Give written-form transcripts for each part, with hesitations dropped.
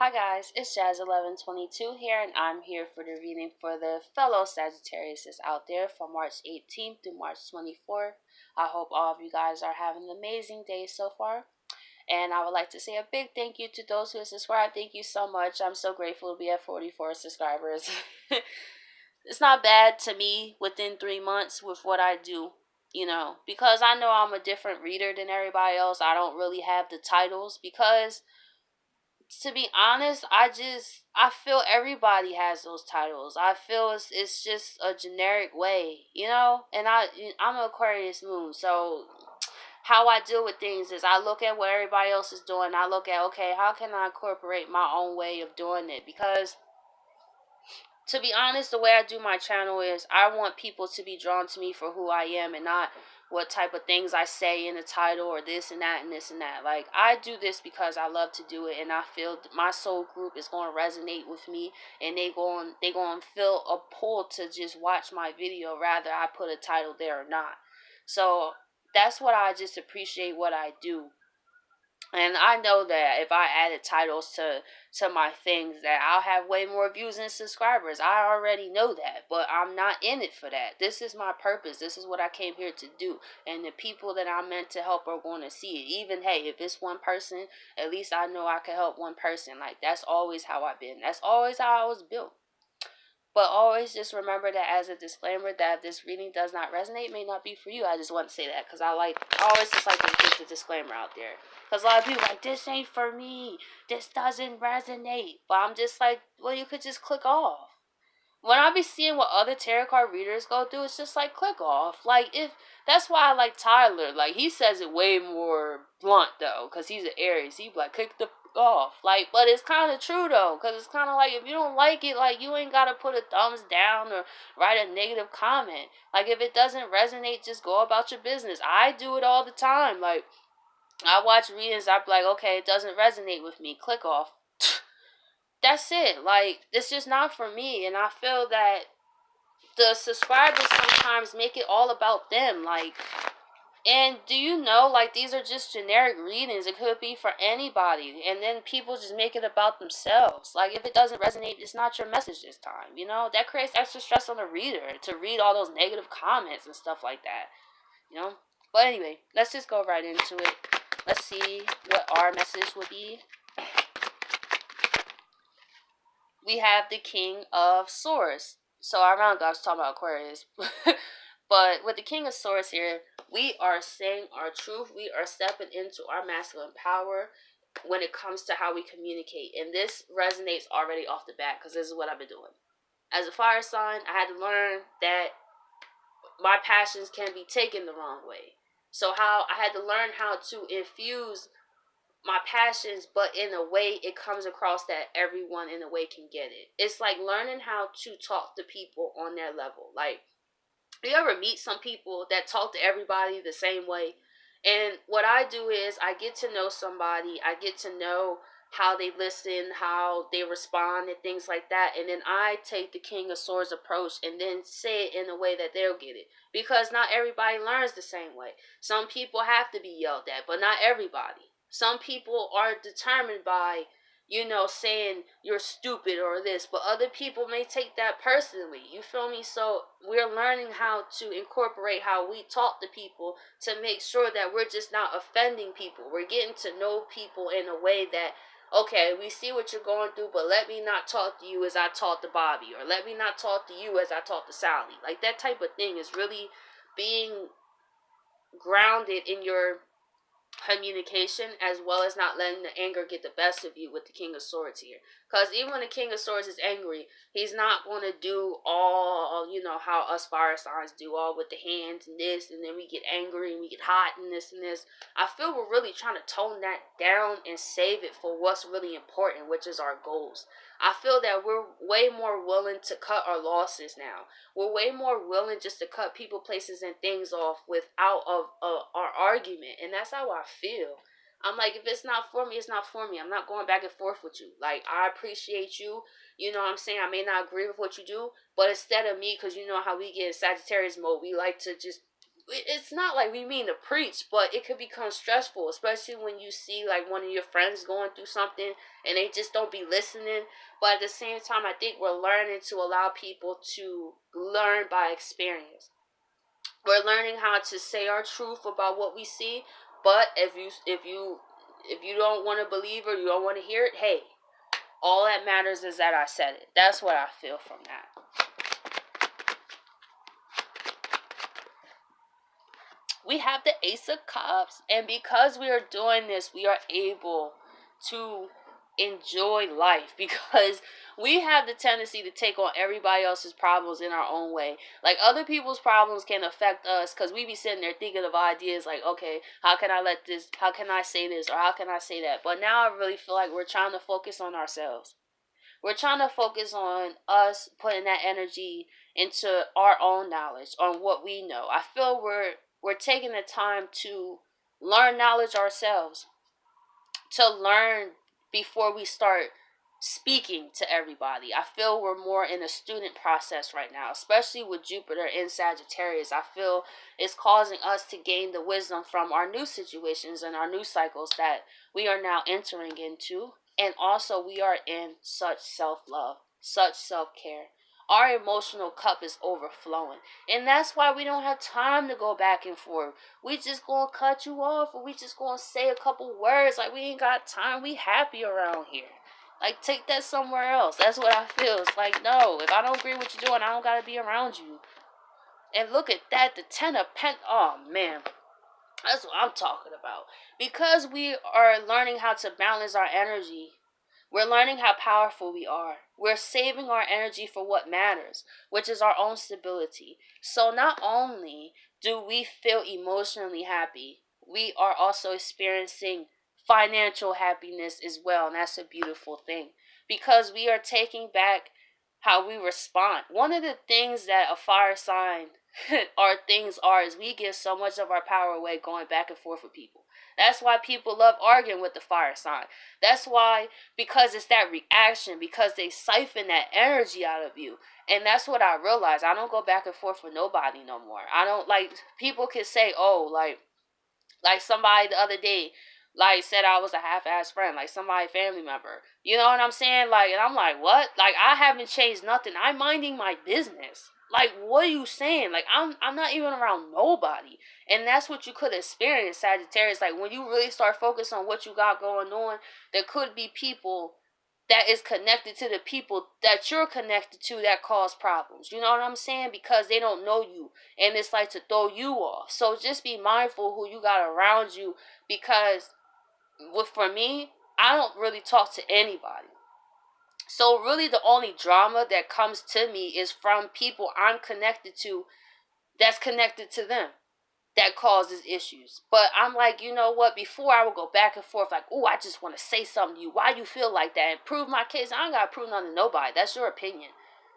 Hi guys, it's Jazz1122 here, and I'm here for the reading for the fellow Sagittarius out there from March 18th through March 24th. I hope all of you guys are having an amazing day so far. And I would like to say a big thank you to those who have subscribed. Thank you so much. I'm so grateful to be at 44 subscribers. It's not bad to me within 3 months with what I do, because I know I'm a different reader than everybody else. I don't really have the titles because, to be honest, I feel everybody has those titles. I feel it's just a generic way. And I'm an Aquarius moon, so how I deal with things is I look at what everybody else is doing. I look at, okay, how can I incorporate my own way of doing it? Because, to be honest, the way I do my channel is I want people to be drawn to me for who I am and not what type of things I say in the title or this and that and this and that. Like, I do this because I love to do it, and I feel my soul group is going to resonate with me, and they going to feel a pull to just watch my video rather I put a title there or not. So that's what I just appreciate what I do. And I know that if I added titles to my things, that I'll have way more views and subscribers. I already know that, but I'm not in it for that. This is my purpose. This is what I came here to do. And the people that I'm meant to help are going to see it. Even, hey, if it's one person, at least I know I can help one person. Like, that's always how I've been. That's always how I was built. But always just remember that as a disclaimer, that if this reading does not resonate, may not be for you. I just want to say that because I always just like to put the disclaimer out there. Because a lot of people are like, this ain't for me. This doesn't resonate. But I'm just like, well, you could just click off. When I be seeing what other tarot card readers go through, it's just like, click off. Like, if that's why I like Tyler. Like, he says it way more blunt though, because he's an Aries. He be like, click the off. Like, but it's kind of true though, because it's kind of like, if you don't like it, like, you ain't gotta put a thumbs down or write a negative comment. Like, if it doesn't resonate, just go about your business. I do it all the time. Like, I watch readings, I be like, okay, it doesn't resonate with me, click off. That's it. Like, it's just not for me. And I feel that the subscribers sometimes make it all about them. Like, and do you know, like, these are just generic readings. It could be for anybody. And then people just make it about themselves. Like, if it doesn't resonate, it's not your message this time. That creates extra stress on the reader to read all those negative comments and stuff like that. But anyway, let's just go right into it. Let's see what our message would be. We have the King of Swords. So I was talking about Aquarius. But with the King of Swords here, we are saying our truth. We are stepping into our masculine power when it comes to how we communicate. And this resonates already off the bat because this is what I've been doing. As a fire sign, I had to learn that my passions can be taken the wrong way. So I had to learn how to infuse my passions, but in a way it comes across that everyone in a way can get it. It's like learning how to talk to people on their level. Like, you ever meet some people that talk to everybody the same way? And what I do is I get to know somebody, I get to know how they listen, how they respond, and things like that. And then I take the King of Swords approach and then say it in a way that they'll get it. Because not everybody learns the same way. Some people have to be yelled at, but not everybody. Some people are determined by, saying you're stupid or this, but other people may take that personally. You feel me? So we're learning how to incorporate how we talk to people to make sure that we're just not offending people. We're getting to know people in a way that, okay, we see what you're going through, but let me not talk to you as I talk to Bobby, or let me not talk to you as I talk to Sally. Like, that type of thing is really being grounded in your communication, as well as not letting the anger get the best of you with the King of Swords here. Because even when the King of Swords is angry, he's not going to do all, how us fire signs do, all with the hands and this, and then we get angry and we get hot and this and this. I feel we're really trying to tone that down and save it for what's really important, which is our goals. I feel that we're way more willing to cut our losses now. We're way more willing just to cut people, places, and things off without our argument. And that's how I feel. I'm like, if it's not for me, it's not for me. I'm not going back and forth with you. Like, I appreciate you. You know what I'm saying? I may not agree with what you do, but instead of me, because you know how we get in Sagittarius mode, we like to just it's not like we mean to preach, but it could become stressful, especially when you see like one of your friends going through something and they just don't be listening. But at the same time, I think we're learning to allow people to learn by experience. We're learning how to say our truth about what we see. But if you don't want to believe or you don't want to hear it, hey, all that matters is that I said it. That's what I feel from that. We have the Ace of Cups, and because we are doing this, we are able to enjoy life, because we have the tendency to take on everybody else's problems in our own way. Like, other people's problems can affect us because we be sitting there thinking of ideas like, okay, how can I say this, or how can I say that? But now I really feel like we're trying to focus on ourselves. We're trying to focus on us putting that energy into our own knowledge on what we know. I feel we're taking the time to learn knowledge ourselves, to learn before we start speaking to everybody. I feel we're more in a student process right now, especially with Jupiter in Sagittarius. I feel it's causing us to gain the wisdom from our new situations and our new cycles that we are now entering into. And also, we are in such self-love, such self-care. Our emotional cup is overflowing. And that's why we don't have time to go back and forth. We just gonna cut you off, or we just gonna say a couple words. Like, we ain't got time. We happy around here. Like, take that somewhere else. That's what I feel. It's like, no, if I don't agree with what you're doing, I don't gotta be around you. And look at that, the 10 of Pentacles. Oh, man. That's what I'm talking about. Because we are learning how to balance our energy, we're learning how powerful we are. We're saving our energy for what matters, which is our own stability. So not only do we feel emotionally happy, we are also experiencing financial happiness as well. And that's a beautiful thing, because we are taking back how we respond. One of the things that a fire sign our things are is we give so much of our power away going back and forth with people. That's why people love arguing with the fire sign. That's why, because it's that reaction, because they siphon that energy out of you. And that's what I realized. I don't go back and forth with nobody no more. I don't, like, people can say, oh, like somebody the other day, like, said I was a half-ass friend, like somebody family member. You know what I'm saying? Like, and I'm like, what? Like, I haven't changed nothing. I'm minding my business. Like, what are you saying? Like, I'm not even around nobody. And that's what you could experience, Sagittarius. Like, when you really start focusing on what you got going on, there could be people that is connected to the people that you're connected to that cause problems. You know what I'm saying? Because they don't know you, and it's like to throw you off. So just be mindful who you got around you, because for me, I don't really talk to anybody. So really the only drama that comes to me is from people I'm connected to that's connected to them, that causes issues. But I'm like, you know what? Before, I would go back and forth like, oh, I just want to say something to you. Why you feel like that? And prove my case. I don't got to prove nothing to nobody. That's your opinion.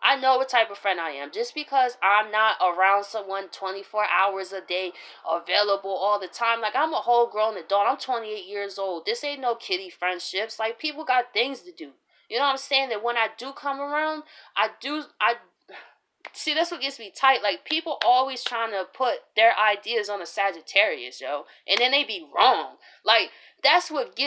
I know what type of friend I am. Just because I'm not around someone 24 hours a day, available all the time. Like, I'm a whole grown adult. I'm 28 years old. This ain't no kiddie friendships. Like, people got things to do. You know what I'm saying? That when I do come around, I see, that's what gets me tight. Like, people always trying to put their ideas on a Sagittarius, yo. And then they be wrong. Like, that's what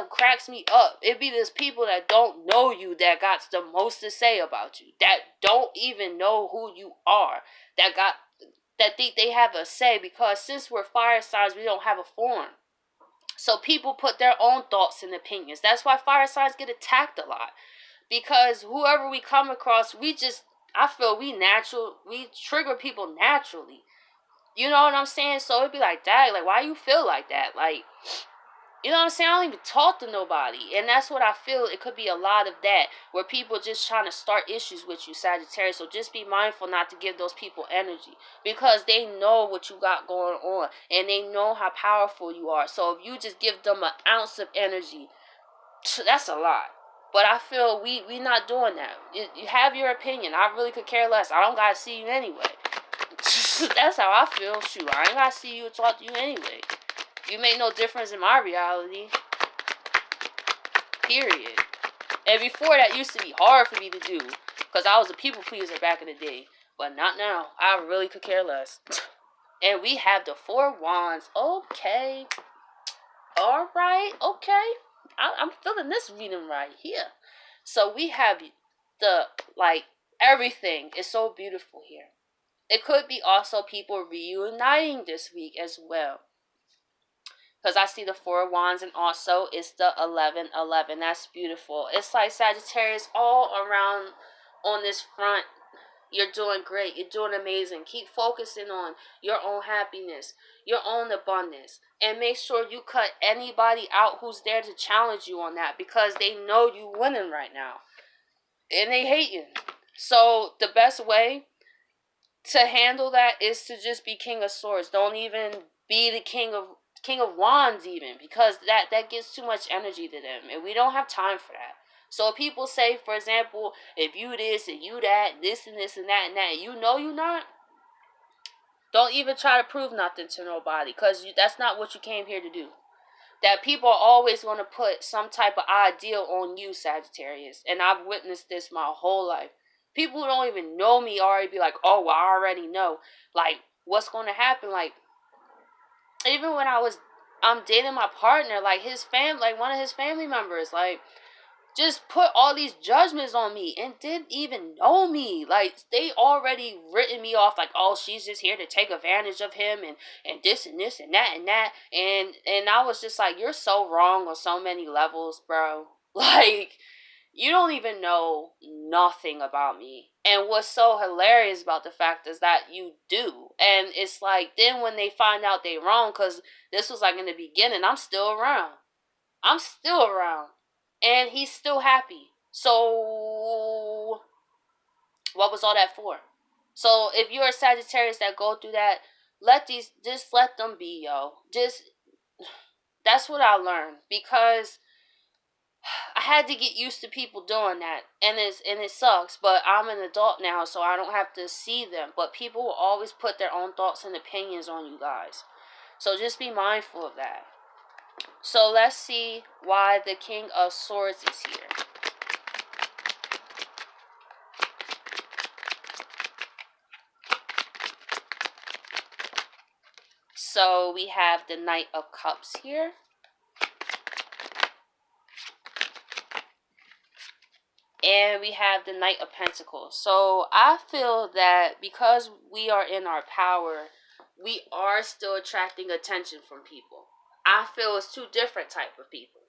cracks me up. It be these people that don't know you that got the most to say about you. That don't even know who you are. That think they have a say, because since we're fire signs, we don't have a form. So people put their own thoughts and opinions. That's why fire signs get attacked a lot. Because whoever we come across, I feel we trigger people naturally. You know what I'm saying? So it'd be like, dang, like, why you feel like that? Like, you know what I'm saying? I don't even talk to nobody. And that's what I feel. It could be a lot of that, where people just trying to start issues with you, Sagittarius. So just be mindful not to give those people energy, because they know what you got going on, and they know how powerful you are. So if you just give them an ounce of energy, that's a lot. But I feel we not doing that. You have your opinion. I really could care less. I don't gotta see you anyway. That's how I feel. Shoot, I ain't gotta see you or talk to you anyway. You make no difference in my reality. Period. And before, that used to be hard for me to do, because I was a people pleaser back in the day. But not now. I really could care less. And we have the Four Wands. Okay. All right. Okay. I'm feeling this reading right here. So we have the, like, everything is so beautiful here. It could be also people reuniting this week as well. Because I see the Four of Wands, and also it's the 11:11. That's beautiful. It's like Sagittarius all around on this front. You're doing great. You're doing amazing. Keep focusing on your own happiness, your own abundance. And make sure you cut anybody out who's there to challenge you on that, because they know you winning right now. And they hating. So the best way to handle that is to just be King of Swords. Don't even be the King of Wands, even, because that gives too much energy to them, and we don't have time for that. So if people say, for example, if you this and you that, this and this and that and that, and you know you not, don't even try to prove nothing to nobody, because that's not what you came here to do. That people are always going to put some type of ideal on you, Sagittarius, and I've witnessed this my whole life. People who don't even know me already be like, oh, well, I already know. Like, what's going to happen? Like, even when I'm dating my partner, like his fam, like one of his family members, like, just put all these judgments on me and didn't even know me. Like, they already written me off like, oh, she's just here to take advantage of him, and this and this and that and that. And I was just like, you're so wrong on so many levels, bro. Like, you don't even know nothing about me. And what's so hilarious about the fact is that you do. And it's like, then when they find out they wrong, because this was like in the beginning, I'm still around. I'm still around. And he's still happy. So, what was all that for? So, if you're a Sagittarius that go through that, just let them be, yo. That's what I learned. Because I had to get used to people doing that, and it sucks. But I'm an adult now, so I don't have to see them. But people will always put their own thoughts and opinions on you guys. So just be mindful of that. So let's see why the King of Swords is here. So we have the Knight of Cups here. And we have the Knight of Pentacles. So I feel that because we are in our power, we are still attracting attention from people. I feel it's two different type of people.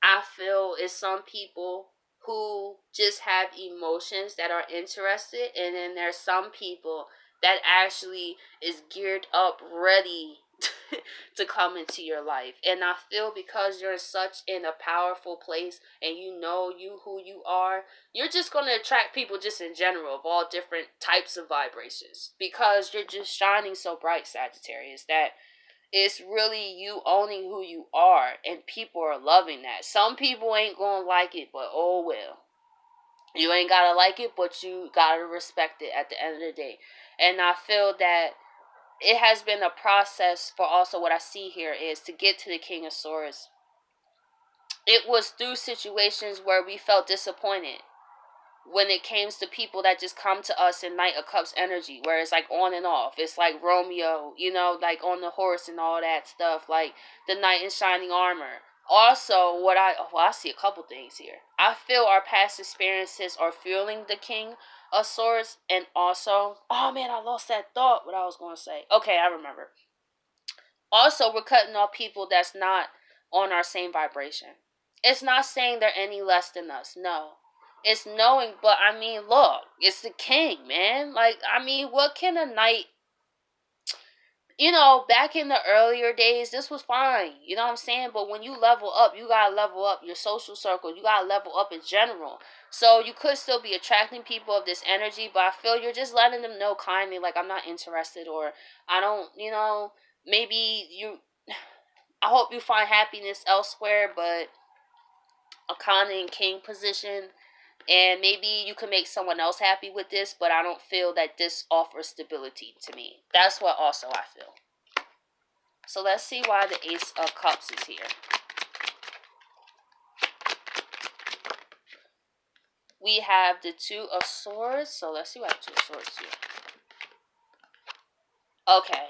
I feel it's some people who just have emotions that are interested, and then there's some people that actually is geared up, ready to come into your life. And I feel because you're such in a powerful place, and you know who you are, you're just going to attract people just in general of all different types of vibrations, because you're just shining so bright, Sagittarius, that it's really you owning who you are, and people are loving that. Some people ain't gonna like it, but oh well. You ain't gotta like it, but you gotta respect it at the end of the day. And I feel that it has been a process for also what I see here is to get to the King of Swords. It was through situations where we felt disappointed when it came to people that just come to us in Knight of Cups energy, where it's like on and off. It's like Romeo, like on the horse and all that stuff, like the knight in shining armor. Also, I see a couple things here. I feel our past experiences are fueling the King of Swords, and also, oh man, I lost that thought, what I was going to say. Okay, I remember. Also, we're cutting off people that's not on our same vibration. It's not saying they're any less than us, no. It's knowing, but I mean, look, it's the king, man. Like, I mean, what can a knight, back in the earlier days, this was fine. You know what I'm saying? But when you level up, you gotta level up your social circle. You gotta level up in general. So you could still be attracting people of this energy, but I feel you're just letting them know kindly, like, I'm not interested, or I don't, maybe I hope you find happiness elsewhere, but a kind and king position, and maybe you can make someone else happy with this, but I don't feel that this offers stability to me. That's what also I feel. So let's see why the Ace of Cups is here. We have the Two of Swords. So let's see why the Two of Swords is here. Okay,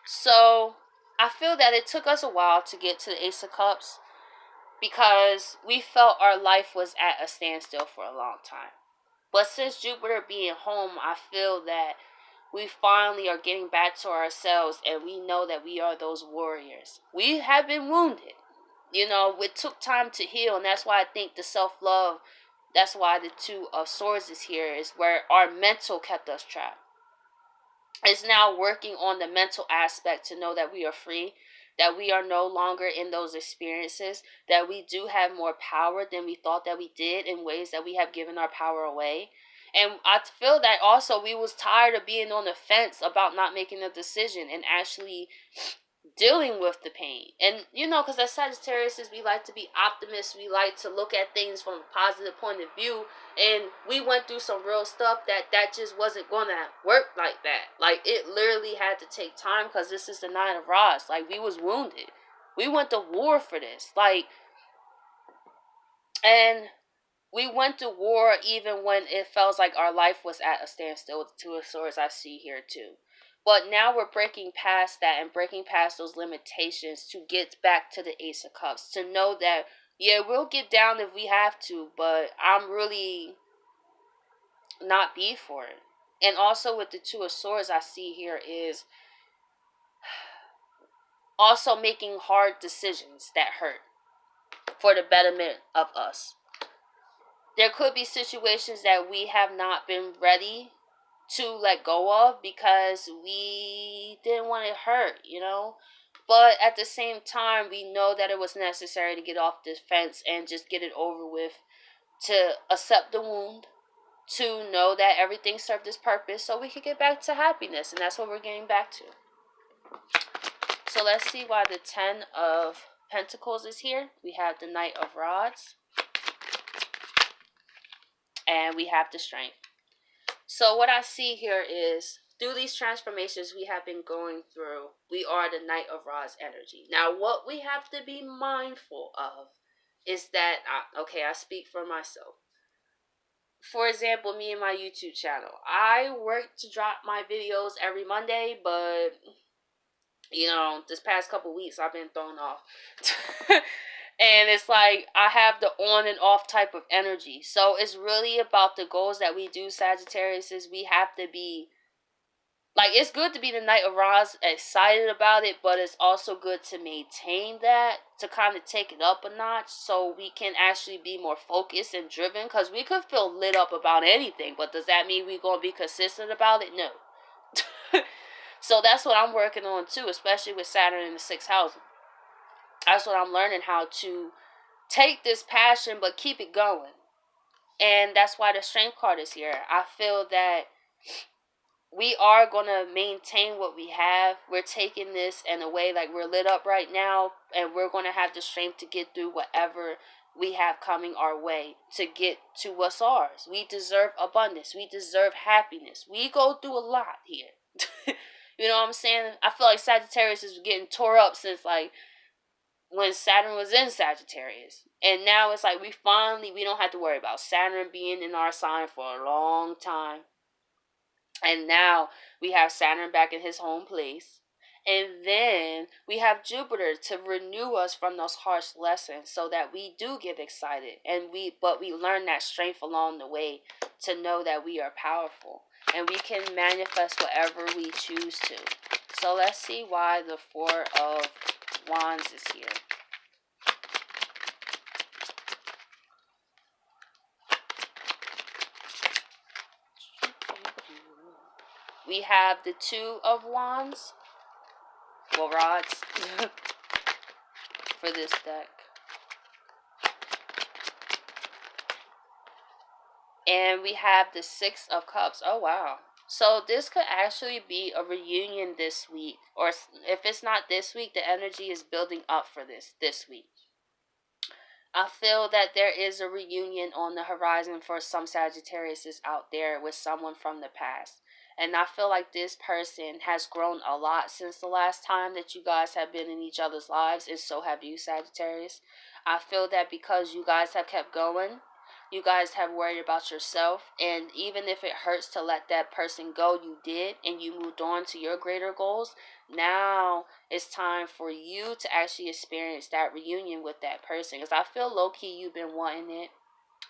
so I feel that it took us a while to get to the Ace of Cups because we felt our life was at a standstill for a long time. But since Jupiter being home, I feel that we finally are getting back to ourselves, and we know that we are those warriors. We have been wounded. You know, it took time to heal, and that's why I think the self-love, that's why the Two of Swords is here, is where our mental kept us trapped. It's now working on the mental aspect to know that we are free, that we are no longer in those experiences, that we do have more power than we thought that we did in ways that we have given our power away. And I feel that also we was tired of being on the fence about not making a decision and actually dealing with the pain. And you know, because as Sagittarius, we like to be optimists, we like to look at things from a positive point of view, and we went through some real stuff that just wasn't gonna work like that. Like, it literally had to take time, because this is the Nine of Rods. Like, we was wounded, we went to war for this, like, and we went to war even when it felt like our life was at a standstill with the Two of Swords I see here too. But now we're breaking past that and breaking past those limitations to get back to the Ace of Cups. To know that, yeah, we'll get down if we have to, but I'm really not be for it. And also with the Two of Swords I see here is also making hard decisions that hurt for the betterment of us. There could be situations that we have not been ready to let go of because we didn't want it hurt, you know? But at the same time, we know that it was necessary to get off this fence and just get it over with, to accept the wound, to know that everything served its purpose so we could get back to happiness. And that's what we're getting back to. So let's see why the Ten of Pentacles is here. We have the Knight of Rods. And we have the Strength. So what I see here is, through these transformations we have been going through, we are the Knight of Rods energy. Now, what we have to be mindful of is that, I speak for myself. For example, me and my YouTube channel. I work to drop my videos every Monday, but, you know, this past couple weeks I've been thrown off. And it's like I have the on and off type of energy. So it's really about the goals that we do, Sagittarius. Is we have to be, like, it's good to be the Knight of Rods, excited about it, but it's also good to maintain that, to kind of take it up a notch so we can actually be more focused and driven. Because we could feel lit up about anything, but does that mean we're going to be consistent about it? No. So that's what I'm working on too, especially with Saturn in the 6th house. That's what I'm learning, how to take this passion but keep it going. And that's why the Strength card is here. I feel that we are going to maintain what we have. We're taking this in a way like we're lit up right now, and we're going to have the strength to get through whatever we have coming our way to get to what's ours. We deserve abundance. We deserve happiness. We go through a lot here. You know what I'm saying? I feel like Sagittarius is getting tore up since, like, when Saturn was in Sagittarius. And now it's like we don't have to worry about Saturn being in our sign for a long time. And now we have Saturn back in his home place. And then we have Jupiter to renew us from those harsh lessons so that we do get excited. But we learn that strength along the way to know that we are powerful. And we can manifest whatever we choose to. So let's see why the Four of Wands is here. We have the Two of Wands. Well, rods. For this deck. And we have the Six of Cups. Oh, wow. So this could actually be a reunion this week. Or if it's not this week, the energy is building up for this week. I feel that there is a reunion on the horizon for some Sagittarius out there with someone from the past. And I feel like this person has grown a lot since the last time that you guys have been in each other's lives, and so have you, Sagittarius. I feel that because you guys have kept going, You guys have worried about yourself, and even if it hurts to let that person go, you did, and you moved on to your greater goals. Now it's time for you to actually experience that reunion with that person, because I feel low-key you've been wanting it.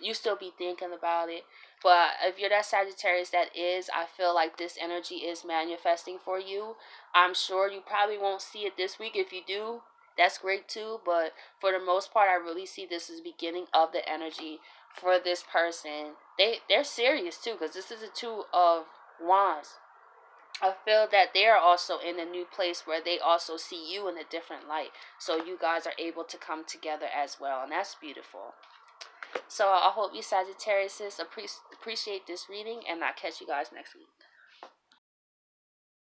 You still be thinking about it, but if you're that Sagittarius that is, I feel like this energy is manifesting for you. I'm sure you probably won't see it this week. If you do, that's great too, but for the most part, I really see this as beginning of the energy for this person. They're serious too, because this is a two of wands. I feel that they are also in a new place where they also see you in a different light, so you guys are able to come together as well, and that's beautiful. So I hope you Sagittarius appreciate this reading, and I'll catch you guys next week.